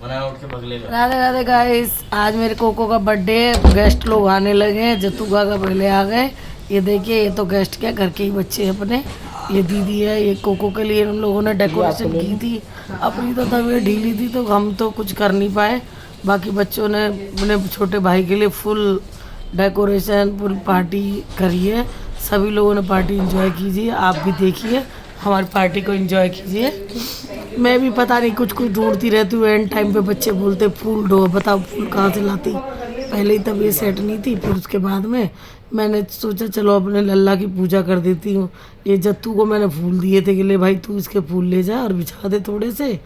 Radhe Radhe guys, आज मेरे cocoa का बर्थडे है। गेस्ट लोग आने लगे हैं। जतुगा का पहले आ गए। ये देखिए, ये तो गेस्ट क्या, घर के ही बच्चे हैं अपने। ये दीदी है। ये कोको के लिए हम लोगों ने डेकोरेशन की थी। अपनी तो तबीयत ढीली थी तो हम तो कुछ कर नहीं पाए। बाकी बच्चों ने अपने छोटे भाई के लिए फुल डेकोरेशन, फुल पार्टी करी है। सभी लोगों ने पार्टी एंजॉय कीजिए। आप भी देखिए, हमारी पार्टी को एंजॉय कीजिए। मैं भी पता नहीं कुछ कुछ ढूंढती रहती हूँ। एंड टाइम पे बच्चे बोलते फूल ढो, बताओ फूल कहाँ से लाती। पहले ही तब ये सेट नहीं थी। फिर उसके बाद में मैंने सोचा चलो अपने लल्ला की पूजा कर देती हूँ। ये जत्तू को मैंने फूल दिए थे कि ले भाई तू इसके फूल ले जा और बिछा दे थोड़े से।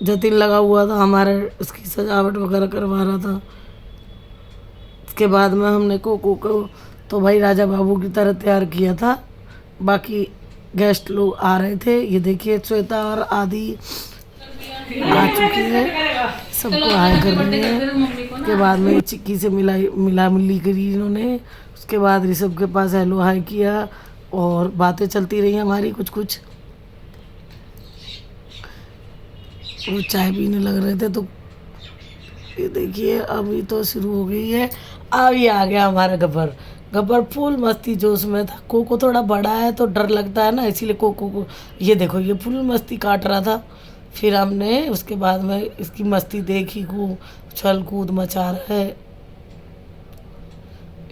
जतिन लगा हुआ था हमारे, उसकी सजावट वगैरह करवा रहा था। उसके बाद में हमने कोको को तो भाई राजा बाबू की तरह तैयार किया था। बाकी गेस्ट लोग आ रहे थे। ये देखिए श्वेता और आदि आ चुकी है, सबको हाय कर रही है। उसके बाद में चिक्की से मिला मिली करी इन्होंने। उसके बाद ऋषभ के पास हेलो हाय किया और बातें चलती रही हमारी कुछ कुछ। वो चाय पीने लग रहे थे तो ये देखिए अभी तो शुरू हो गई है। अब ये आ गया हमारा गब्बर। गब्बर फुल मस्ती जोश में था। कोको थोड़ा बड़ा है तो डर लगता है ना, इसीलिए कोको को ये देखो ये फुल मस्ती काट रहा था। फिर हमने उसके बाद में इसकी मस्ती देखी, को उछल कूद मचा रहा है।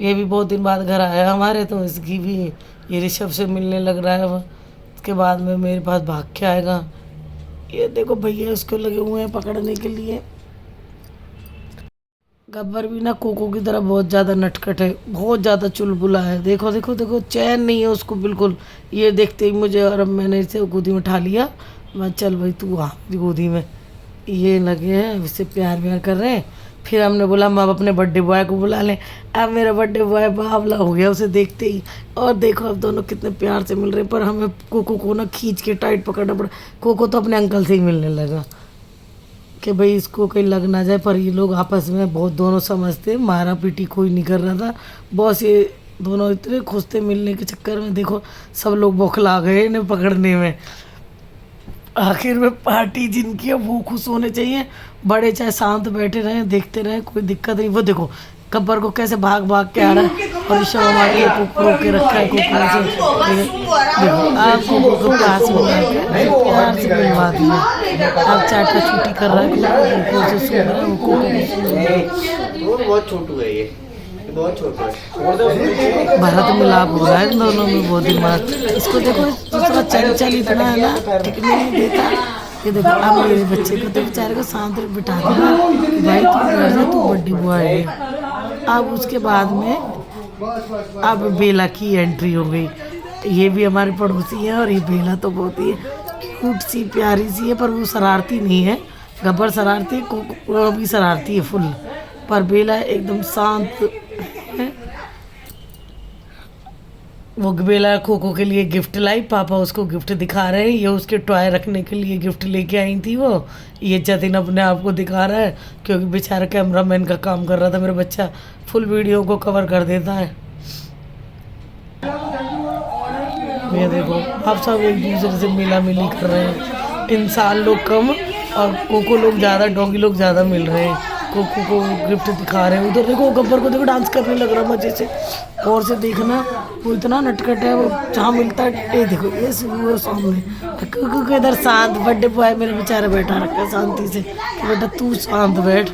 ये भी बहुत दिन बाद घर आया हमारे तो इसकी भी ये ऋषभ से मिलने लग रहा है। उसके बाद में मेरे पास भाग के आएगा। ये देखो भैया उसको लगे हुए हैं पकड़ने के लिए। गब्बर भी ना कोको की तरह बहुत ज़्यादा नटखट है, बहुत ज़्यादा चुलबुला है। देखो देखो देखो, चैन नहीं है उसको बिल्कुल। ये देखते ही मुझे, और अब मैंने इसे गोदी में उठा लिया। मैं चल भाई तू आ गोदी में। ये लगे हैं इससे प्यार व्यार कर रहे हैं। फिर हमने बोला हम अब अपने बर्थडे बॉय को बुला लें। अब मेरा बर्थडे बॉय बावला हो गया उसे देखते ही। और देखो अब दोनों कितने प्यार से मिल रहे हैं। पर हमें कोको को ना खींच के टाइट पकड़ना पड़ा। कोको तो अपने अंकल से ही मिलने लगा कि भाई इसको कहीं लग ना जाए। पर ये लोग आपस में बहुत दोनों समझते, मारा पीटी कोई नहीं कर रहा था। बॉस ये दोनों इतने खुश थे मिलने के चक्कर में। देखो सब लोग बौखला गए इन्हें पकड़ने में। आखिर में पार्टी जिनकी है वो खुश होने चाहिए। बड़े चाहे शांत बैठे रहें, देखते रहें, कोई दिक्कत नहीं। वो देखो गब्बर को कैसे भाग भाग के आ रहा है। और ऋषभ हमारे को रोक के रखा है कोको से। देखो आप कोको को पास में प्यार से मिलवा दिया। आप चाटा छुट्टी कर रहा है कोको से सो रहा है। वो कोको बहुत छोटू है, ये बहुत छोटा है। भारत मिलाप हो रहा है इन दोनों में बहुत दिन बाद। इसको देखो दूसरा चंचल इतना है ना, टिकने नहीं देता। ये देखो अब मेरे बच्चे को तो बेचारे को शांत बिठा दिया भाई तू घर जा, तू बर्थडे बॉय है। अब उसके बाद में अब बेला की एंट्री हो गई। ये भी हमारे पड़ोसी है और ये बेला तो बहुत ही क्यूट सी प्यारी सी है। पर वो शरारती नहीं है। गब्बर शरारती, कोको भी शरारती है फुल। पर बेला एकदम शांत है। वो बेला कोको के लिए गिफ्ट लाई। पापा उसको गिफ्ट दिखा रहे हैं। ये उसके टॉय रखने के लिए गिफ्ट लेके आई थी वो। ये जतिन अपने आप को दिखा रहा है क्योंकि बेचारा कैमरामैन का काम कर रहा था। मेरा बच्चा फुल वीडियो को कवर कर देता है। ये देखो आप सब एक दूसरे से मिला मिली कर रहे हैं। इंसान लोग कम और कोको लोग ज़्यादा, डॉगी लोग ज़्यादा मिल रहे हैं। कोको को गिफ्ट दिखा रहे हैं। उधर देखो गब्बर को देखो डांस करने लग रहा मजे से। और से देखना वो इतना नटखट है। वो जहाँ मिलता है ये देखो ये वो सामने। कोको को इधर शांत, बर्थडे बॉय मेरे बेचारा बैठा रखा है शांति से कि बेटा तू शांत बैठ।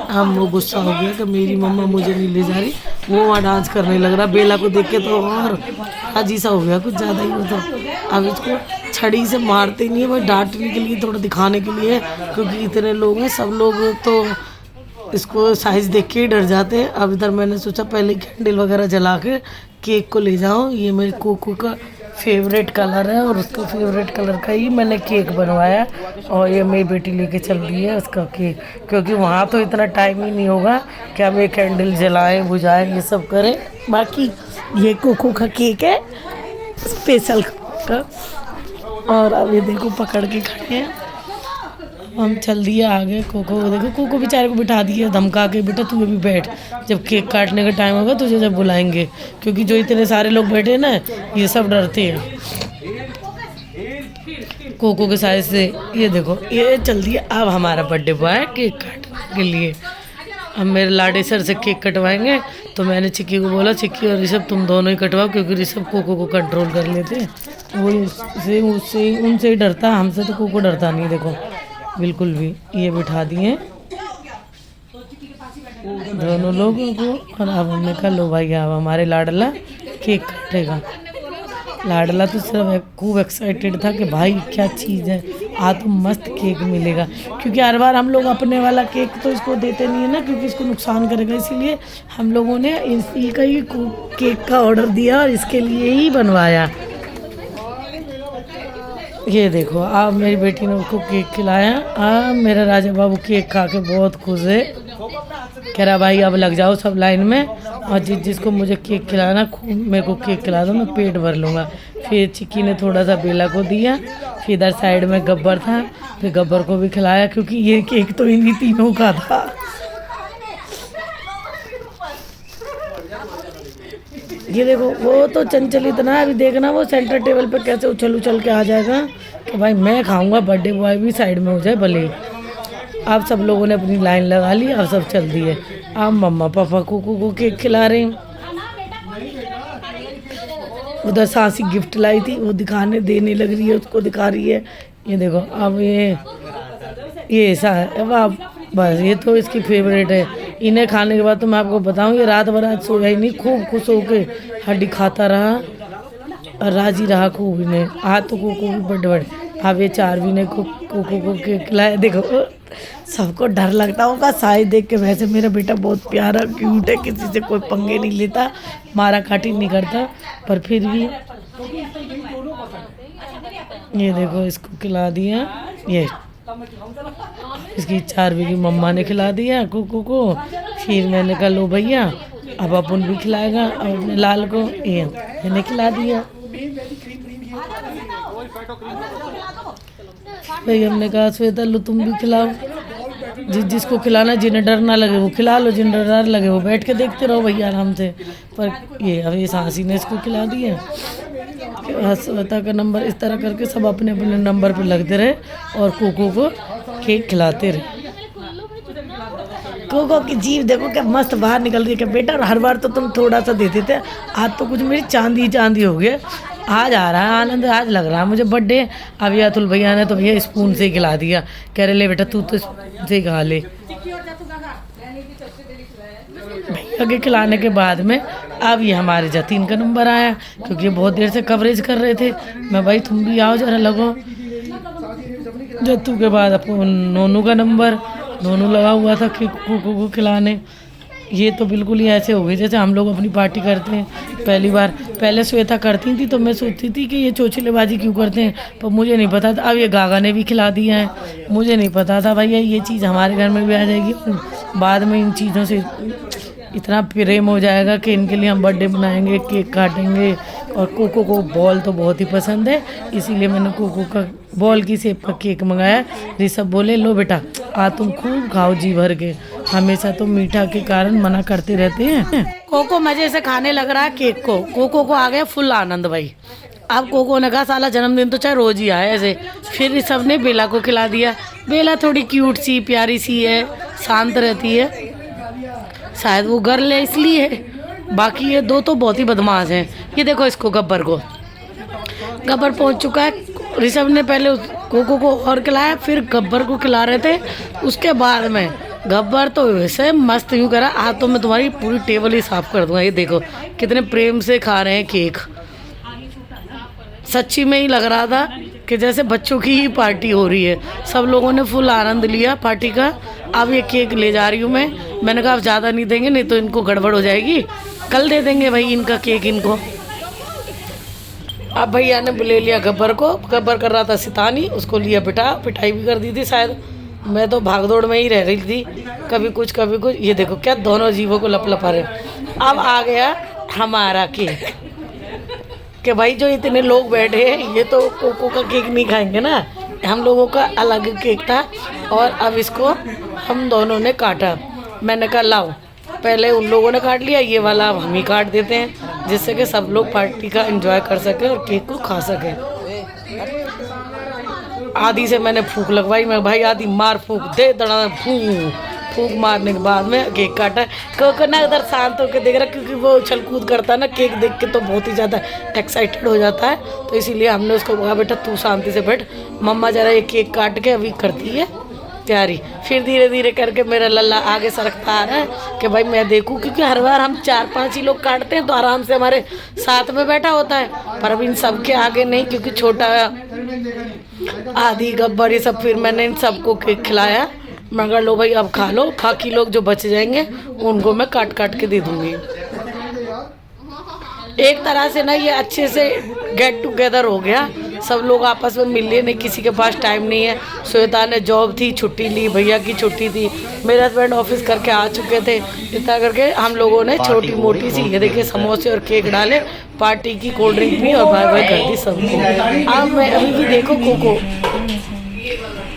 हम वो गुस्सा हो गया कि मेरी मम्मा मुझे नहीं ले जा रही। वो वहाँ डांस करने लग रहा। बेला को देख के तो और अजी सा हो गया, कुछ ज़्यादा ही होता। अब इसको छड़ी से मारते नहीं है भाई, डांटने के लिए, थोड़ा दिखाने के लिए। क्योंकि इतने लोग हैं, सब लोग तो इसको साइज़ देख के ही डर जाते हैं। अब इधर मैंने सोचा पहले कैंडल वगैरह जला के केक को ले जाऊँ। ये मेरे कोको का फेवरेट कलर है और उसका फेवरेट कलर का ही मैंने केक बनवाया। और ये मेरी बेटी लेके चल रही है उसका केक, क्योंकि वहाँ तो इतना टाइम ही नहीं होगा कि हम ये कैंडल जलाएं बुझाएं ये सब करें। बाकी ये कोको का केक है स्पेशल का। और अब ये देखो पकड़ के खड़े हैं हम चल दिए आगे। कोको को देखो, कोको बेचारे को बिठा दिए धमका के, बेटा तू अभी बैठ, जब केक काटने का टाइम होगा तुझे जब बुलाएंगे, क्योंकि जो इतने सारे लोग बैठे हैं ना ये सब डरते हैं कोको के साइज से। ये देखो ये चल दिया। अब हमारा बर्थडे बॉय केक काटने के लिए, अब मेरे लाडे सर से केक कटवाएंगे। तो मैंने चिक्की को बोला, चिक्की और ऋषभ तुम दोनों ही कटवाओ, क्योंकि ऋषभ कोको को कंट्रोल कर लेते हैं, वो उससे उनसे ही डरता, हमसे तो कोको डरता नहीं। देखो बिल्कुल भी। ये बिठा दिए दोनों लोगों को, और अब हमने कहा लो भाई अब हमारे लाडला केक काटेगा। लाडला तो सब खूब एक्साइटेड था कि भाई क्या चीज़ है, आज तो मस्त केक मिलेगा, क्योंकि हर बार हम लोग अपने वाला केक तो इसको देते नहीं है ना, क्योंकि इसको नुकसान करेगा, इसीलिए हम लोगों ने इसी का ही केक का ऑर्डर दिया और इसके लिए ही बनवाया। ये देखो अब मेरी बेटी ने उसको केक खिलाया। अब मेरा राजा बाबू केक खा के बहुत खुश है, कह रहा भाई अब लग जाओ सब लाइन में, और जिसको मुझे केक खिलाना खूब मेरे को केक खिला दो, मैं पेट भर लूँगा। फिर चिक्की ने थोड़ा सा बेला को दिया, फिर इधर साइड में गब्बर था, फिर गब्बर को भी खिलाया, क्योंकि ये केक तो इन्हीं तीनों का था। ये देखो वो तो चंचल इतना है, अभी देखना वो सेंटर टेबल पे कैसे उछल उछल के आ जाएगा कि भाई मैं खाऊंगा, बर्थडे बॉय भी साइड में हो जाए भले ही। अब सब लोगों ने अपनी लाइन लगा ली, अब सब चल दिए। अब मम्मा पापा कोको को केक खिला रहे हैं। उधर सासी गिफ्ट लाई थी, वो दिखाने देने लग रही है, उसको दिखा रही है। ये देखो अब ये ऐसा है, वाह बस ये तो इसकी फेवरेट है। इन्हें खाने के बाद तो मैं आपको बताऊं, ये रात भर आज सोया ही नहीं, खूब खुश होके हड्डी खाता रहा और राजी रहा खूब। इन्हें आज तो कोको भी बड़े अब ये चारवी ने कोको को केक खिलाया। देखो सबको डर लगता होगा साइज देख के, वैसे मेरा बेटा बहुत प्यारा क्यूट है, किसी से कोई पंगे नहीं लेता, मारा काटी नहीं करता, पर फिर भी ये देखो इसको खिला दिया। ये इसकी चारवी की मम्मा ने खिला दिया कोको को। फिर मैंने कहा लो भैया अब अपन भी खिलाएगा, अब अपने लाल को ये मैंने खिला दिया। भाई हमने कहा श्वेता लो तुम भी खिलाओ, जिसको खिलाना, जिन्हें डर ना लगे वो खिला लो, जिन्हें डर लगे वो बैठ के देखते रहो भैया आराम से। पर ये अब ये सासी ने इसको खिला दिया। श्वेता का नंबर इस तरह करके सब अपने अपने नंबर पे लगते रहे और कोको को केक खिलाते रहे। कोको की जीभ देखो क्या मस्त बाहर निकल रही है। क्या बेटा हर बार तो तुम थोड़ा सा देते थे, आज तो कुछ मेरी चांदी चांदी हो गया, आज आ रहा है आनंद, आज लग रहा है मुझे बर्थडे। अब ये अतुल भैया ने तो भैया स्पून से ही खिला दिया, कह रहे ले बेटा तू तो स्पून से ही खा ले। भैया के खिलाने के बाद में अब ये हमारे जतीन का नंबर आया, क्योंकि बहुत देर से कवरेज कर रहे थे। मैं भाई तुम भी आओ जरा लगो। जत्तू के बाद अपन नोनू का नंबर, नोनू लगा हुआ था कि कोको को खिलाने। ये तो बिल्कुल ही ऐसे हो गए जैसे हम लोग अपनी पार्टी करते हैं पहली बार। पहले श्वेता करती थी तो मैं सोचती थी कि ये चोचलेबाजी क्यों करते हैं, पर मुझे नहीं पता था। अब ये गागा ने भी खिला दिया है, मुझे नहीं पता था भैया ये चीज़ हमारे घर में भी आ जाएगी। बाद में इन चीज़ों से इतना प्रेम हो जाएगा कि इनके लिए हम बर्थडे बनाएंगे, केक काटेंगे। और कोको को बॉल तो बहुत ही पसंद है, इसीलिए मैंने कोको का बॉल की शेप का केक मंगाया। ऋषभ बोले लो बेटा आज तुम खूब खाओ जी भर के, हमेशा तो मीठा के कारण मना करते रहते हैं। कोको मजे से खाने लग रहा है केक को, कोको को आ गया फुल आनंद भाई। अब कोको ने कहा साला जन्मदिन तो चाहे रोज ही आए ऐसे। फिर ऋषभ ने बेला को खिला दिया। बेला थोड़ी क्यूट सी प्यारी सी है, शांत रहती है, शायद वो गर्ल है इसलिए। बाकी ये दो तो बहुत ही बदमाश हैं। ये देखो इसको गब्बर को, गब्बर पहुंच चुका है। ऋषभ ने पहले कोको को और खिलाया, फिर गब्बर को खिला रहे थे। उसके बाद में गब्बर तो वैसे मस्त यूँ करा, आज तो मैं तुम्हारी पूरी टेबल ही साफ कर दूंगा। ये देखो कितने प्रेम से खा रहे हैं केक, सच्ची में ही लग रहा था कि जैसे बच्चों की ही पार्टी हो रही है। सब लोगों ने फुल आनंद लिया पार्टी का। अब ये केक ले जा रही हूँ मैंने कहा अब ज़्यादा नहीं देंगे, नहीं तो इनको गड़बड़ हो जाएगी, कल दे देंगे भाई इनका केक इनको। अब भैया ने ले लिया गब्बर को, गब्बर कर रहा था सितानी, उसको लिया पिटाई भी कर दी थी शायद। मैं तो भागदौड़ में ही रह रही थी, कभी कुछ कभी कुछ। ये देखो क्या दोनों जीवों को लपलपा रहे। अब आ गया हमारा केक कि भाई जो इतने लोग बैठे हैं ये तो कोको का केक नहीं खाएंगे ना, हम लोगों का अलग केक था और अब इसको हम दोनों ने काटा। मैंने कहा लाओ, पहले उन लोगों ने काट लिया, ये वाला अब हम ही काट देते हैं, जिससे कि सब लोग पार्टी का एंजॉय कर सके और केक को खा सके। आदि से मैंने फूंक लगवाई, मैं भाई आदि मार फूंक दे, दड़ा फूंक मारने के बाद में केक काटा। कोको ना उधर शांत होकर देख रहा, क्योंकि वो उछल कूद करता है ना केक देख के, तो बहुत ही ज़्यादा एक्साइटेड हो जाता है। तो इसीलिए हमने उसको कहा बेटा तू शांति से बैठ, मम्मा जरा ये केक काट के अभी करती है तैयारी। फिर धीरे धीरे करके मेरा लल्ला आगे सरकता आ रहा है कि भाई मैं देखूं, क्योंकि हर बार हम 4-5 ही लोग काटते हैं तो आराम से हमारे साथ में बैठा होता है, पर अब इन सब के आगे नहीं, क्योंकि छोटा आदि गब्बर ये सब। फिर मैंने इन सबको केक खिलाया, मगर लो भाई अब खा लो, बाकी लोग जो बच जाएंगे उनको मैं काट काट के दे दूँगी। एक तरह से ना ये अच्छे से गेट टुगेदर हो गया, सब लोग आपस में मिल लिए, नहीं किसी के पास टाइम नहीं है। श्वेता ने जॉब थी, छुट्टी ली, भैया की छुट्टी थी, मेरे हस्बैंड ऑफिस करके आ चुके थे। इतना करके हम लोगों ने छोटी मोटी सी ये देखिए समोसे और केक डाले, पार्टी की, कोल्ड ड्रिंक पी और बाय बाय कर दी सबको। अब मैं अभी भी देखो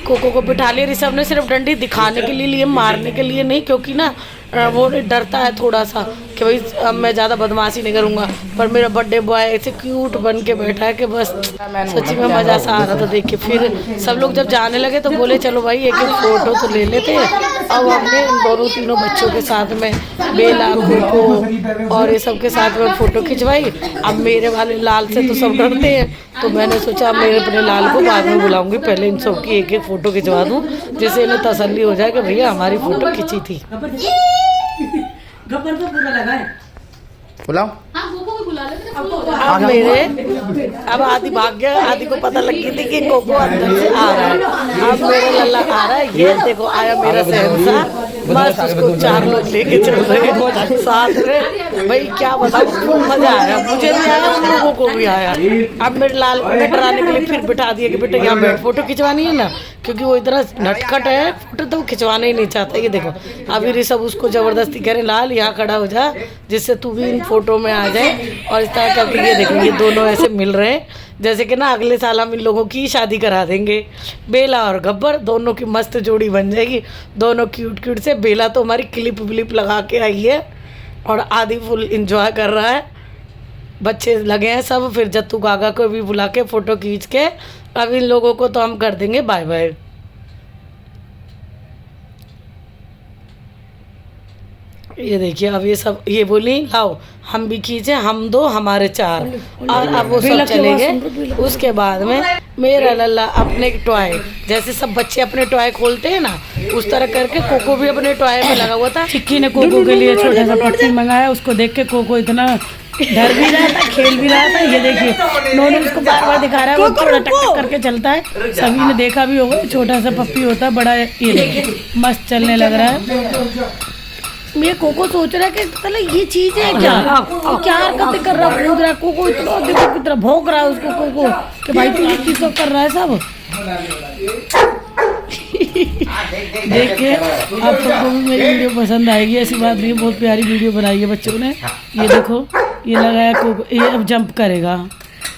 कोको को बिठा लिया। ऋषभ ने सिर्फ डंडी दिखाने के लिए लिए, मारने के लिए नहीं, क्योंकि ना वो डरता है थोड़ा सा कि भाई अब मैं ज़्यादा बदमाशी नहीं करूँगा। पर मेरा बर्थडे बॉय ऐसे क्यूट बन के बैठा है कि बस सच्ची में मज़ा सा आ रहा था देख के। फिर सब लोग जब जाने लगे तो बोले चलो भाई एक फ़ोटो तो ले लेते हैं। अब हमने इन दोनों तीनों बच्चों के साथ में बेला, कोको और ये सब के साथ में फ़ोटो खिंचवाई। अब मेरे वाले लाल से तो सब डरते हैं, तो मैंने सोचा मेरे अपने लाल को बाद में बुलाऊंगी, पहले इन सब की एक एक फ़ोटो खिंचवा दूँ, जिससे इन्हें तसल्ली हो जाए कि भैया हमारी फ़ोटो खिंची थी। गब्बर को पूरा लगा है। बुलाओ। हाँ कोको को बुला लेते अब अब आदि भाग गया, आदि को पता लग गई थी कि कोको अंदर से आ रहा है। अब मेरा लल्ला आ रहा है, ये देखो आया मेरा शहंशाह, बस उसको 4 लोग लेके चल रहे हैं साथ में। भाई क्या बताऊँ, खूब मजा आया, मुझे भी आया, उन लोगों को भी आया। अब मेरे लाल को डराने के लिए फिर बिठा दिया कि बेटा यहाँ बैठ, फोटो खिंचवानी है ना, क्योंकि वो इतना नटखट है, फोटो तो वो खिंचवाना ही नहीं चाहता। ये देखो अभी ऋषभ उसको ज़बरदस्ती करे लाल यहाँ खड़ा हो जा, जिससे तू भी इन फोटो में आ जाए। और इस तरह करके ये देखो ये दोनों ऐसे मिल रहे हैं जैसे कि ना अगले साल हम इन लोगों की शादी करा देंगे। बेला और गब्बर दोनों की मस्त जोड़ी बन जाएगी, दोनों क्यूट क्यूट से। बेला तो हमारी क्लिप विलिप लगा के आई है और आदि फुल इंजॉय कर रहा है, बच्चे लगे हैं सब। फिर जत्तू गागा को भी बुला के फ़ोटो खींच के अब इन लोगों को तो हम कर देंगे बाय बाय। ये देखिए अब ये सब ये बोली लाओ हम भी खींचे, हम 2 हमारे 4, और अब वो सब चले गए। उसके बाद में मेरा लल्ला अपने टॉय, जैसे सब बच्चे अपने टॉय खोलते हैं ना, उस तरह करके कोको भी अपने टॉय में लगा हुआ था। चिक्की ने कोको के लिए छोटा सा पट्टी मंगाया, उसको देख के कोको इतना डर भी रहा था, खेल भी रहा था। ये देखिए नोनू उसको बार बार दिखा रहा है, वो थोड़ा टक टक करके चलता है, सभी ने देखा भी होगा। छोटा सा पप्पी होता है, बड़ा ये देखिए मस्त चलने लग रहा है। मेरे कोको सोच रहा है कि मतलब ये चीज है क्या, क्या हरकतें कर रहा है, कूद रहा है। कोको इतना देखो कितना भौंक रहा है उसको कोको कि भाई तू ये चीज तो कर रहा है सब। देखिए आप सबको भी मेरी वीडियो पसंद आएगी, ऐसी बात नहीं, बहुत प्यारी वीडियो बनाई है बच्चों ने। ये देखो ये लगाया कोको, ये अब जंप करेगा,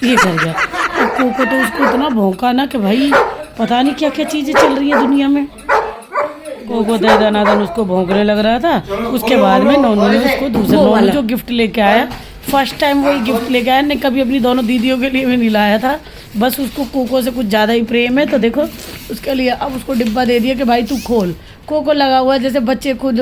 ये कर गया। अब कोको तो उसको इतना भौंका ना कि भाई पता नहीं क्या क्या चीज़ें चल रही है दुनिया में। कोको दनादन उसको भौंकने लग रहा था। उसके बाद में नोनू ने उसको दूसरा नोनू जो गिफ्ट लेके आया, फर्स्ट टाइम वही गिफ्ट लेके आया, ने कभी अपनी दोनों दीदियों के लिए भी नहीं लाया था। बस उसको कोको से कुछ ज़्यादा ही प्रेम है, तो देखो उसके लिए अब उसको डिब्बा दे दिया कि भाई तू खोल। कोको लगा हुआ है, जैसे बच्चे खुद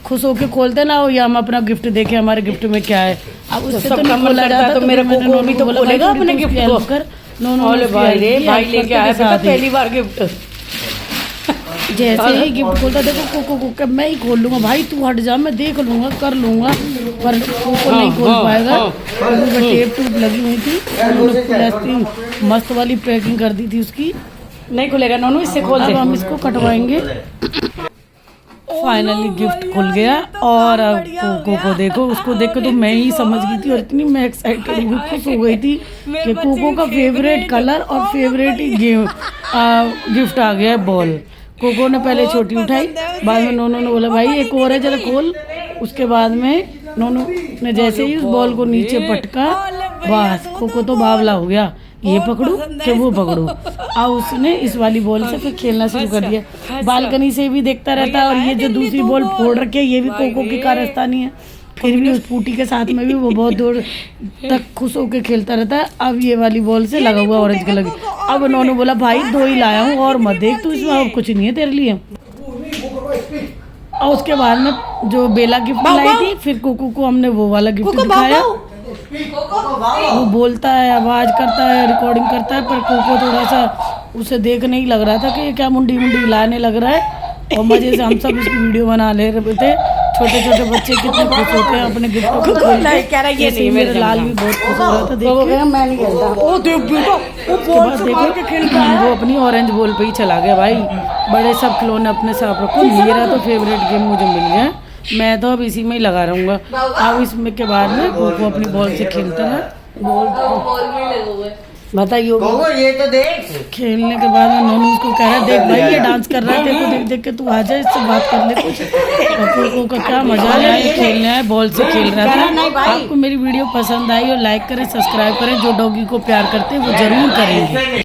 खुश होकर खोलते ना, या हम अपना गिफ्ट देखे हमारे गिफ्ट में क्या है। अब उससे तो नहीं खोला जाता, तो मेरा कोको भी तो बोलेगा अपने गिफ्ट को कर। नोनू भाई लेके आया पहली बार गिफ्ट, जैसे ही गिफ्ट खोलता देखो कोको को मैं ही खोल लूँगा, भाई तू हट जा, मैं देख लूँगा कर लूँगा, पर कोको नहीं खोल पाएगा। टेप टूप लगी हुई थी, उन्होंने मस्त वाली पैकिंग कर दी थी उसकी, नहीं खुलेगा नोनू, इससे खोल दे, हम इसको कटवाएंगे। फाइनली गिफ्ट खुल गया और अब कोको को देखो, उसको देख के तो मैं ही समझ गई थी और इतनी मैं एक्साइटेड हुई, खुश हो गई थी कि कोको का फेवरेट कलर और फेवरेट ही गिफ्ट आ गया है, बॉल। कोको ने पहले छोटी उठाई, बाद में नोनू ने बोला भाई एक और है जरा खोल। उसके बाद में नोनू ने जैसे ही उस बॉल को नीचे पटका, बस कोको तो बावला हो गया ये पकड़ो कि वो पकड़ो। अब उसने इस वाली बॉल से फिर खेलना शुरू कर दिया। बालकनी से भी देखता रहता है, और ये जो दूसरी बॉल फोड़ रखी है ये भी कोको की कारस्तानी है। फिर भी उस फूटी के साथ में भी वो बहुत दूर तक खुश होकर खेलता रहता है। अब ये वाली बॉल से लगा हुआ ऑरेंज कलर की। अब उन्होंने बोला भाई 2 ही लाया हूँ और मत देख तू, इसमें अब कुछ नहीं है तेरे लिए। और उसके बाद में जो बेला गिफ्ट लाई थी, फिर कोको को हमने वो वाला गिफ्ट दिखाया। वो बोलता है, आवाज़ करता है, रिकॉर्डिंग करता है, पर कोको थोड़ा सा उसे देखने ही लग रहा था कि ये क्या मुंडी हिलाने लग रहा है। और मज़े से हम सब इसकी वीडियो बना ले रहे थे। छोटे छोटे बच्चे कितने खुश होते हैं अपने गिफ्टों को खोल के। ऐसे मेरा लाल भी बहुत खुश हो रहा था देख के। मैं नहीं खेलता। वो देखो वो अपनी ऑरेंज बॉल पे ही चला गया भाई। बड़े सब खिलौने अपने साथ रखो। मेरा तो फेवरेट गेम मुझे मिल गया, मैं तो अब इसी में ही लगा रहूँगा। अब इसमें के बाद में वो अपनी बॉल से खेलता है। बताइए ये तो देख। खेलने के बाद में नोनू उसको कह रहा है देख भाई ये डांस कर रहा है, तेरे को देख देख के तू आ जा, इससे बात कर ले कुछ। और कोको का क्या मजा आया, ये खेलने आया, बॉल से खेल रहा था। आपको मेरी वीडियो पसंद आई और लाइक करें, सब्सक्राइब करें। जो डॉगी को प्यार करते हैं वो जरूर करेंगे।